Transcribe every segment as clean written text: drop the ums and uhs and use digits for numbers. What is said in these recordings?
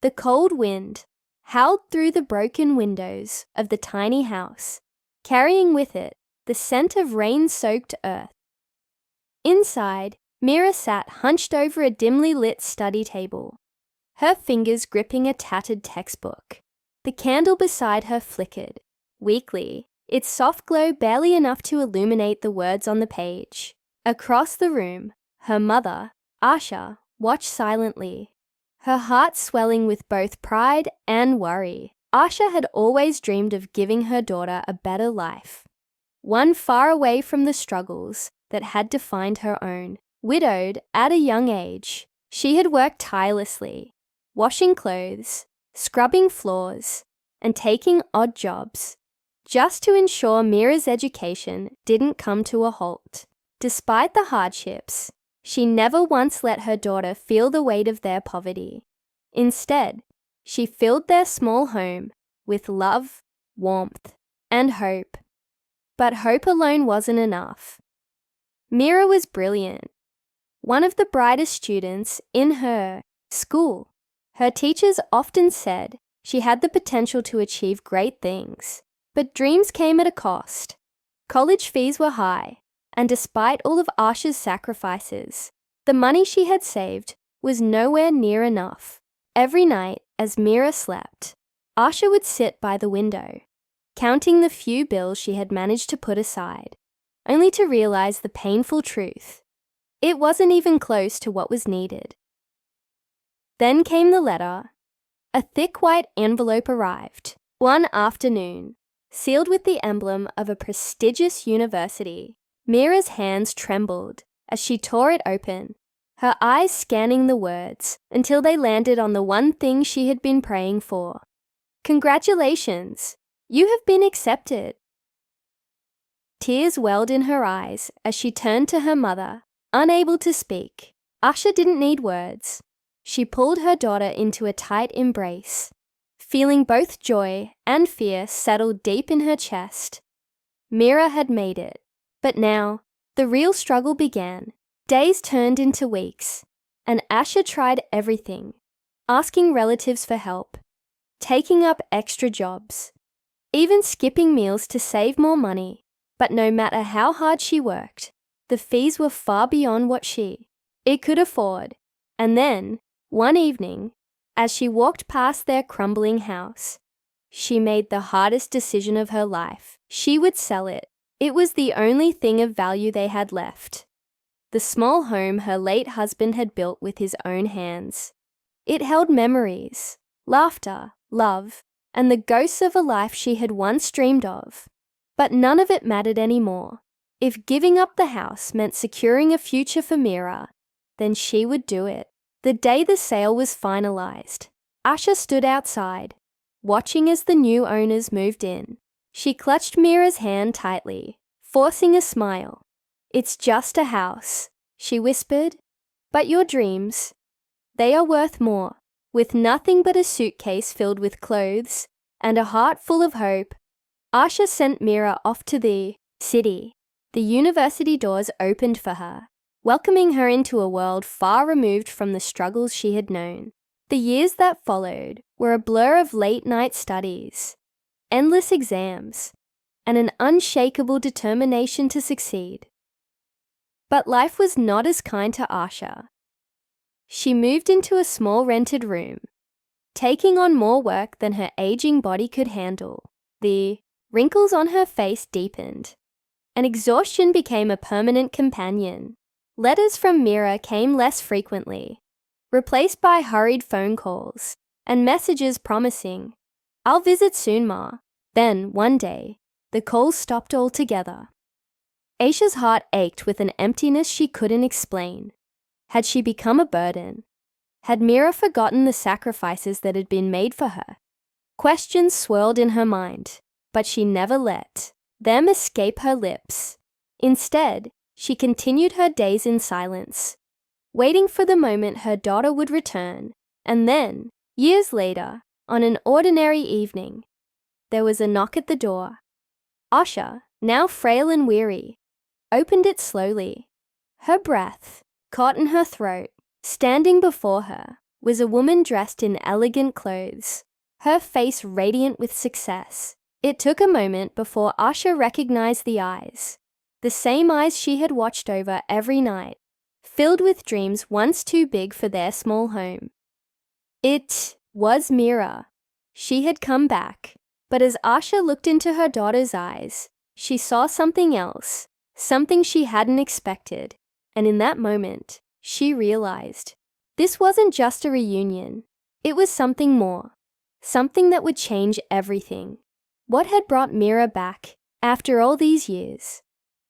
The cold wind howled through the broken windows of the tiny house, carrying with it the scent of rain-soaked earth. Inside, Mira sat hunched over a dimly lit study table, her fingers gripping a tattered textbook. The candle beside her flickered, weakly, its soft glow barely enough to illuminate the words on the page. Across the room, her mother, Asha, watched silently, her heart swelling with both pride and worry. Asha had always dreamed of giving her daughter a better life, one far away from the struggles that had defined her own. Widowed at a young age, she had worked tirelessly, washing clothes, scrubbing floors, and taking odd jobs, just to ensure Mira's education didn't come to a halt. Despite the hardships, she never once let her daughter feel the weight of their poverty. Instead, she filled their small home with love, warmth, and hope. But hope alone wasn't enough. Mira was brilliant, one of the brightest students in her school. Her teachers often said she had the potential to achieve great things, but dreams came at a cost. College fees were high, and despite all of Asha's sacrifices, the money she had saved was nowhere near enough. Every night, as Mira slept, Asha would sit by the window, counting the few bills she had managed to put aside, only to realize the painful truth. It wasn't even close to what was needed. Then came the letter. A thick white envelope arrived one afternoon, sealed with the emblem of a prestigious university. Mira's hands trembled as she tore it open, her eyes scanning the words until they landed on the one thing she had been praying for. "Congratulations! You have been accepted." Tears welled in her eyes as she turned to her mother, unable to speak. Asha didn't need words. She pulled her daughter into a tight embrace, feeling both joy and fear settle deep in her chest. Mira had made it, but now the real struggle began. Days turned into weeks, and Asha tried everything, asking relatives for help, taking up extra jobs, even skipping meals to save more money. But no matter how hard she worked, the fees were far beyond what she could afford. And then, one evening, as she walked past their crumbling house, she made the hardest decision of her life. She would sell it. It was the only thing of value they had left. The small home her late husband had built with his own hands. It held memories, laughter, love, and the ghosts of a life she had once dreamed of. But none of it mattered anymore. If giving up the house meant securing a future for Mira, then she would do it. The day the sale was finalized, Asha stood outside, watching as the new owners moved in. She clutched Mira's hand tightly, forcing a smile. "It's just a house," she whispered, "but your dreams, they are worth more." With nothing but a suitcase filled with clothes and a heart full of hope, Asha sent Mira off to the city. The university doors opened for her, welcoming her into a world far removed from the struggles she had known. The years that followed were a blur of late-night studies, endless exams, and an unshakable determination to succeed. But life was not as kind to Asha. She moved into a small rented room, taking on more work than her aging body could handle. The wrinkles on her face deepened, and exhaustion became a permanent companion. Letters from Mira came less frequently, replaced by hurried phone calls and messages promising, "I'll visit soon, Ma." Then, one day, the calls stopped altogether. Aisha's heart ached with an emptiness she couldn't explain. Had she become a burden? Had Mira forgotten the sacrifices that had been made for her? Questions swirled in her mind, but she never let them escape her lips. Instead, she continued her days in silence, waiting for the moment her daughter would return. And then, years later, on an ordinary evening, there was a knock at the door. Asha, now frail and weary, opened it slowly. Her breath caught in her throat. Standing before her was a woman dressed in elegant clothes, her face radiant with success. It took a moment before Asha recognized the eyes, the same eyes she had watched over every night, filled with dreams once too big for their small home. It was Mira. She had come back, but as Asha looked into her daughter's eyes, she saw something else, something she hadn't expected, and in that moment, she realized this wasn't just a reunion. It was something more, something that would change everything. What had brought Mira back after all these years?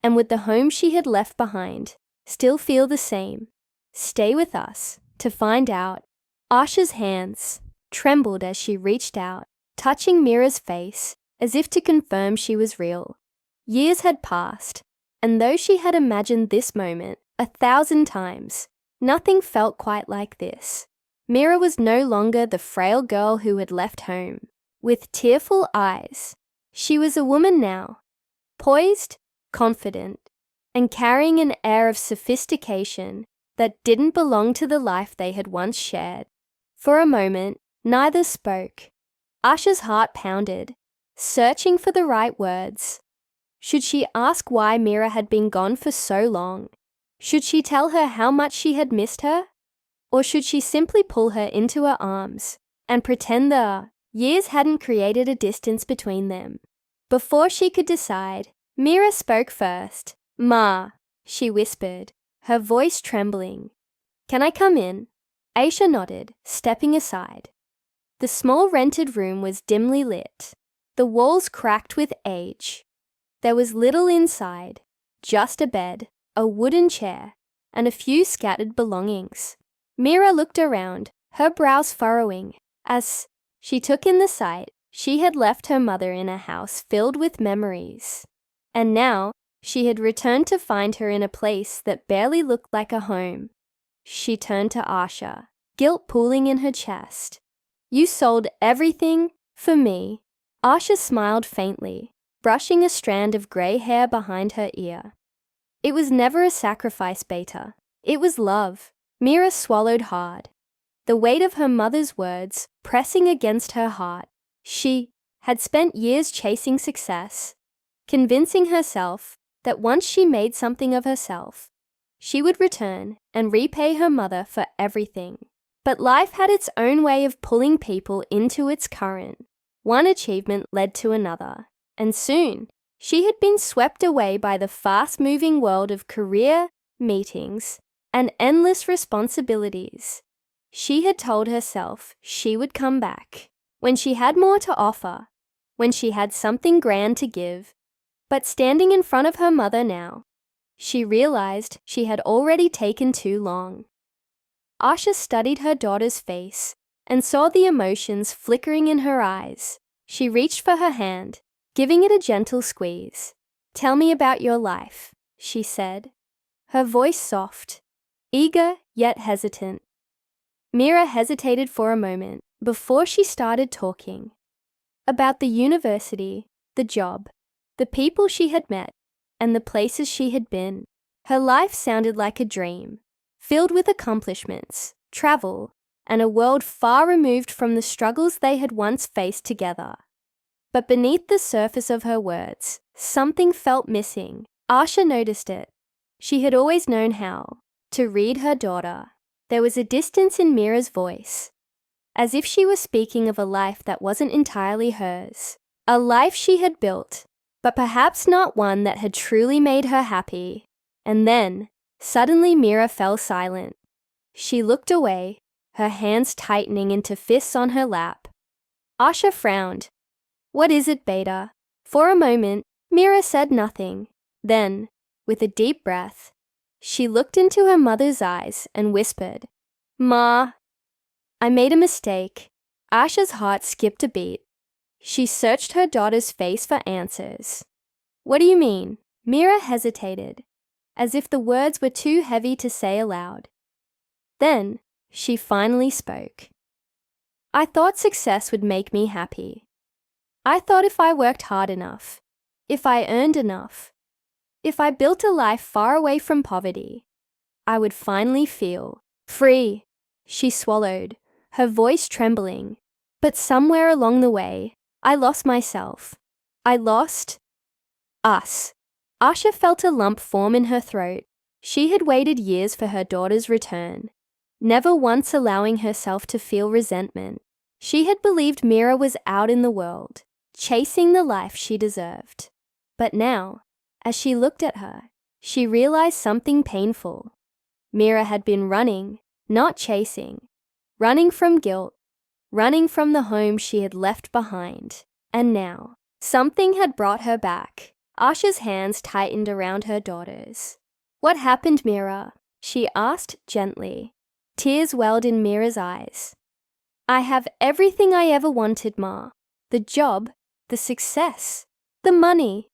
And would the home she had left behind still feel the same? Stay with us to find out. Asha's hands trembled as she reached out, touching Mira's face as if to confirm she was real. Years had passed, and though she had imagined this moment 1,000 times, nothing felt quite like this. Mira was no longer the frail girl who had left home. With tearful eyes, she was a woman now, poised, confident, and carrying an air of sophistication that didn't belong to the life they had once shared. For a moment, neither spoke. Asha's heart pounded, searching for the right words. Should she ask why Mira had been gone for so long? Should she tell her how much she had missed her? Or should she simply pull her into her arms and pretend the years hadn't created a distance between them? Before she could decide, Mira spoke first. "Ma," she whispered, her voice trembling. "Can I come in?" Aisha nodded, stepping aside. The small rented room was dimly lit, the walls cracked with age. There was little inside, just a bed, a wooden chair, and a few scattered belongings. Mira looked around, her brows furrowing, as she took in the sight. She had left her mother in a house filled with memories, and now she had returned to find her in a place that barely looked like a home. She turned to Asha, guilt pooling in her chest. "You sold everything for me." Asha smiled faintly, brushing a strand of grey hair behind her ear. "It was never a sacrifice, Beta. It was love." Mira swallowed hard, the weight of her mother's words pressing against her heart. She had spent years chasing success, convincing herself that once she made something of herself, she would return and repay her mother for everything. But life had its own way of pulling people into its current. One achievement led to another, and soon she had been swept away by the fast-moving world of career, meetings, and endless responsibilities. She had told herself she would come back when she had more to offer, when she had something grand to give. But standing in front of her mother now, she realized she had already taken too long. Asha studied her daughter's face and saw the emotions flickering in her eyes. She reached for her hand, giving it a gentle squeeze. "Tell me about your life," she said, her voice soft, eager yet hesitant. Mira hesitated for a moment before she started talking. About the university, the job, the people she had met, and the places she had been. Her life sounded like a dream, filled with accomplishments, travel, and a world far removed from the struggles they had once faced together. But beneath the surface of her words, something felt missing. Asha noticed it. She had always known how to read her daughter. There was a distance in Mira's voice, as if she was speaking of a life that wasn't entirely hers, a life she had built, but perhaps not one that had truly made her happy. And then, suddenly Mira fell silent. She looked away, her hands tightening into fists on her lap. Asha frowned. "What is it, Beta?" For a moment, Mira said nothing. Then, with a deep breath, she looked into her mother's eyes and whispered, "Ma, I made a mistake." Asha's heart skipped a beat. She searched her daughter's face for answers. "What do you mean?" Mira hesitated, as if the words were too heavy to say aloud. Then she finally spoke. "I thought success would make me happy. I thought if I worked hard enough, if I earned enough, if I built a life far away from poverty, I would finally feel free." She swallowed, her voice trembling. But somewhere along the way, I lost myself. I lost us. Asha felt a lump form in her throat. She had waited years for her daughter's return, never once allowing herself to feel resentment. She had believed Mira was out in the world, chasing the life she deserved. But now, as she looked at her, she realized something painful. Mira had been running, not chasing. Running from guilt, running from the home she had left behind. And now, something had brought her back. Asha's hands tightened around her daughter's. "What happened, Mira?" she asked gently. Tears welled in Mira's eyes. "I have everything I ever wanted, Ma. The job, the success, the money.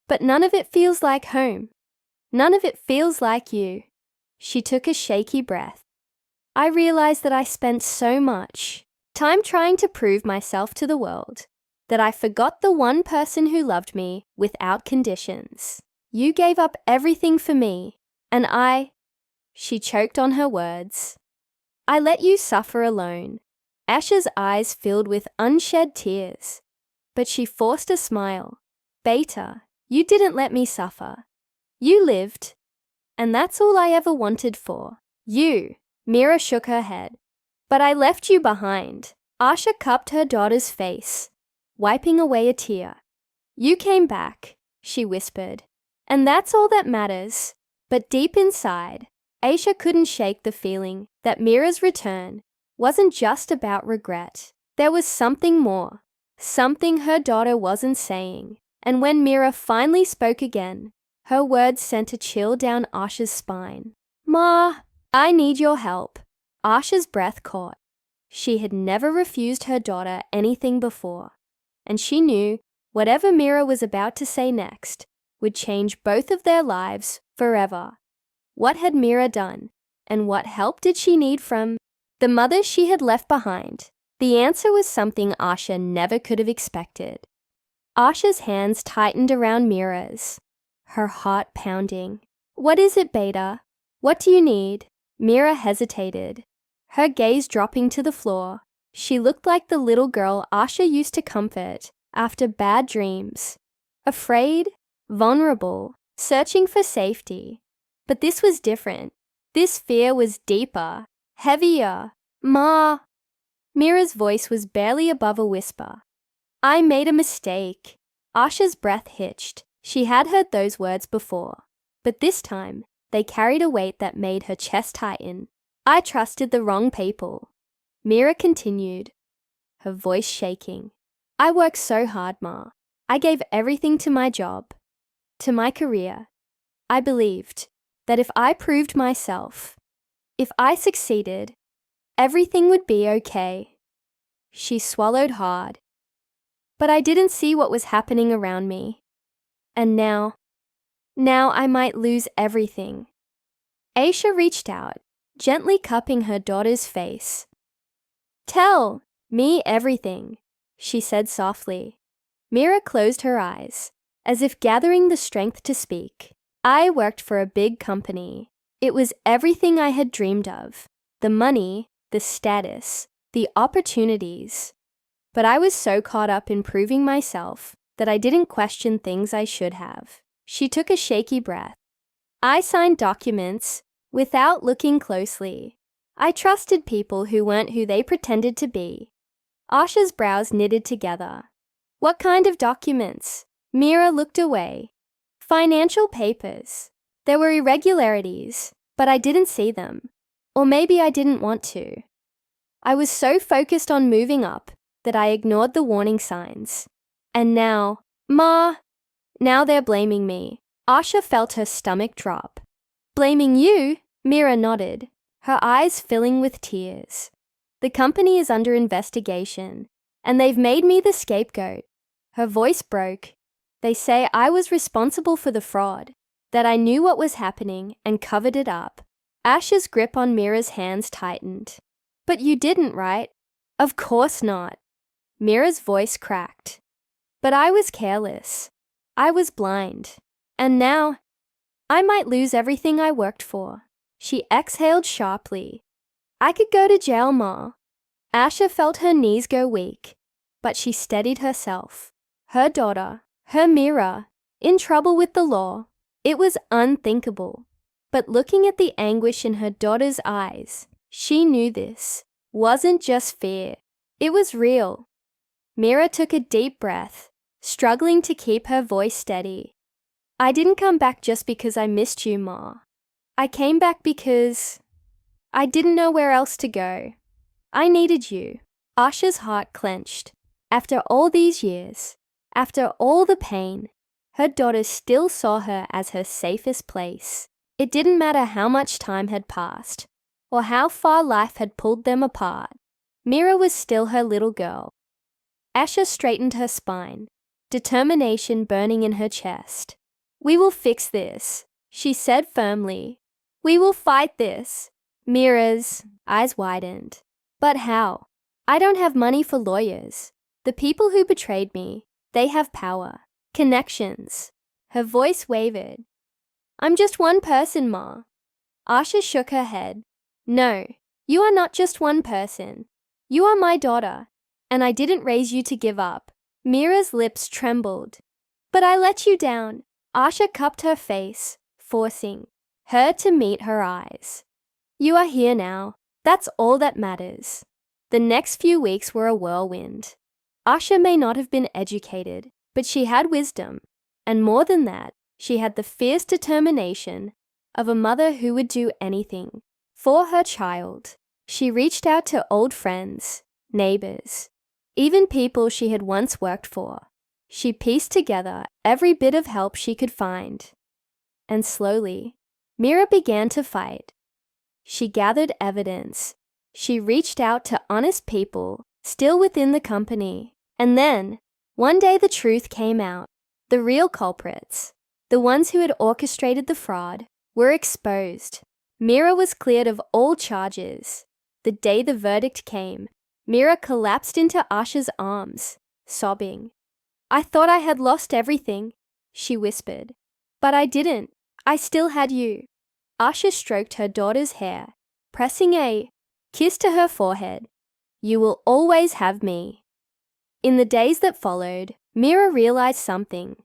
But none of it feels like home. None of it feels like you." She took a shaky breath. "I realized that I spent so much time trying to prove myself to the world, that I forgot the one person who loved me without conditions. You gave up everything for me, and she choked on her words. "I let you suffer alone." Asha's eyes filled with unshed tears, but she forced a smile. "Beta, you didn't let me suffer. You lived, and that's all I ever wanted for you." Mira shook her head. "But I left you behind." Asha cupped her daughter's face, wiping away a tear. "You came back," she whispered, "and that's all that matters." But deep inside, Aisha couldn't shake the feeling that Mira's return wasn't just about regret. There was something more, something her daughter wasn't saying. And when Mira finally spoke again, her words sent a chill down Asha's spine. "Ma, I need your help." Asha's breath caught. She had never refused her daughter anything before, and she knew whatever Mira was about to say next would change both of their lives forever. What had Mira done, and what help did she need from the mother she had left behind? The answer was something Asha never could have expected. Asha's hands tightened around Mira's, her heart pounding. "What is it, Beta? What do you need?" Mira hesitated, her gaze dropping to the floor. She looked like the little girl Asha used to comfort after bad dreams. Afraid, vulnerable, searching for safety. But this was different. This fear was deeper, heavier. "Ma." Mira's voice was barely above a whisper. "I made a mistake." Asha's breath hitched. She had heard those words before, but this time they carried a weight that made her chest tighten. "I trusted the wrong people." Mira continued, her voice shaking. "I worked so hard, Ma. I gave everything to my job, to my career. I believed that if I proved myself, if I succeeded, everything would be okay." She swallowed hard. "But I didn't see what was happening around me. And now I might lose everything." Aisha reached out, gently cupping her daughter's face. "Tell me everything," she said softly. Mira closed her eyes, as if gathering the strength to speak. "I worked for a big company. It was everything I had dreamed of. The money, the status, the opportunities. But I was so caught up in proving myself that I didn't question things I should have." She took a shaky breath. "I signed documents without looking closely. I trusted people who weren't who they pretended to be." Asha's brows knitted together. "What kind of documents?" Mira looked away. "Financial papers. There were irregularities, but I didn't see them. Or maybe I didn't want to. I was so focused on moving up that I ignored the warning signs. And now, Ma, now they're blaming me." Asha felt her stomach drop. "Blaming you?" Mira nodded, her eyes filling with tears. "The company is under investigation, and they've made me the scapegoat." Her voice broke. "They say I was responsible for the fraud, that I knew what was happening and covered it up." Asha's grip on Mira's hands tightened. "But you didn't, right?" "Of course not." Mira's voice cracked. "But I was careless. I was blind. And now, I might lose everything I worked for." She exhaled sharply. "I could go to jail, Ma. Asha felt her knees go weak, but she steadied herself. Her daughter, her Mira, in trouble with the law. It was unthinkable. But looking at the anguish in her daughter's eyes, she knew this wasn't just fear. It was real. Mira took a deep breath, struggling to keep her voice steady. I didn't come back just because I missed you, Ma. I came back because I didn't know where else to go. I needed you. Asha's heart clenched. After all these years, after all the pain, her daughter still saw her as her safest place. It didn't matter how much time had passed, or how far life had pulled them apart. Mira was still her little girl. Asha straightened her spine, determination burning in her chest. We will fix this, she said firmly. We will fight this. Mira's eyes widened. But how? I don't have money for lawyers. The people who betrayed me, they have power, connections. Her voice wavered. I'm just one person, Ma. Asha shook her head. No, you are not just one person. You are my daughter, and I didn't raise you to give up. Mira's lips trembled. But I let you down. Asha cupped her face, forcing her to meet her eyes. You are here now. That's all that matters. The next few weeks were a whirlwind. Asha may not have been educated, but she had wisdom, and more than that, she had the fierce determination of a mother who would do anything for her child. She reached out to old friends, neighbors, even people she had once worked for. She pieced together every bit of help she could find. And slowly, Mira began to fight. She gathered evidence. She reached out to honest people still within the company. And then, one day the truth came out. The real culprits, the ones who had orchestrated the fraud, were exposed. Mira was cleared of all charges. The day the verdict came, Mira collapsed into Asha's arms, sobbing. I thought I had lost everything, she whispered. But I didn't. I still had you. Asha stroked her daughter's hair, pressing a kiss to her forehead. You will always have me. In the days that followed, Mira realized something.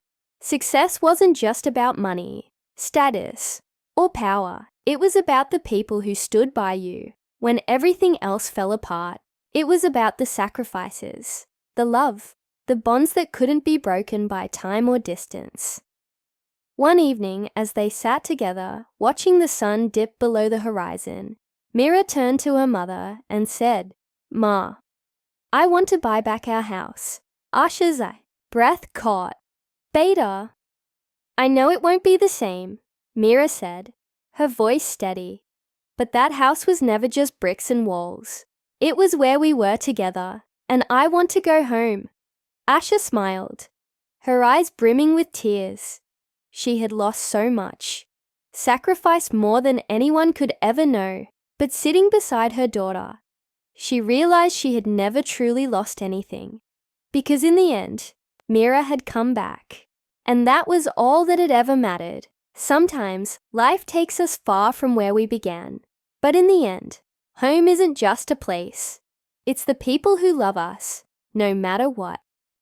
Success wasn't just about money, status, or power. It was about the people who stood by you when everything else fell apart. It was about the sacrifices, the love, the bonds that couldn't be broken by time or distance. One evening, as they sat together, watching the sun dip below the horizon, Mira turned to her mother and said, Ma, I want to buy back our house. Asha's breath caught. Beta. I know it won't be the same, Mira said, her voice steady. But that house was never just bricks and walls. It was where we were together, and I want to go home. Asha smiled, her eyes brimming with tears. She had lost so much, sacrificed more than anyone could ever know. But sitting beside her daughter, she realized she had never truly lost anything. Because in the end, Mira had come back. And that was all that had ever mattered. Sometimes, life takes us far from where we began. But in the end, home isn't just a place. It's the people who love us, no matter what.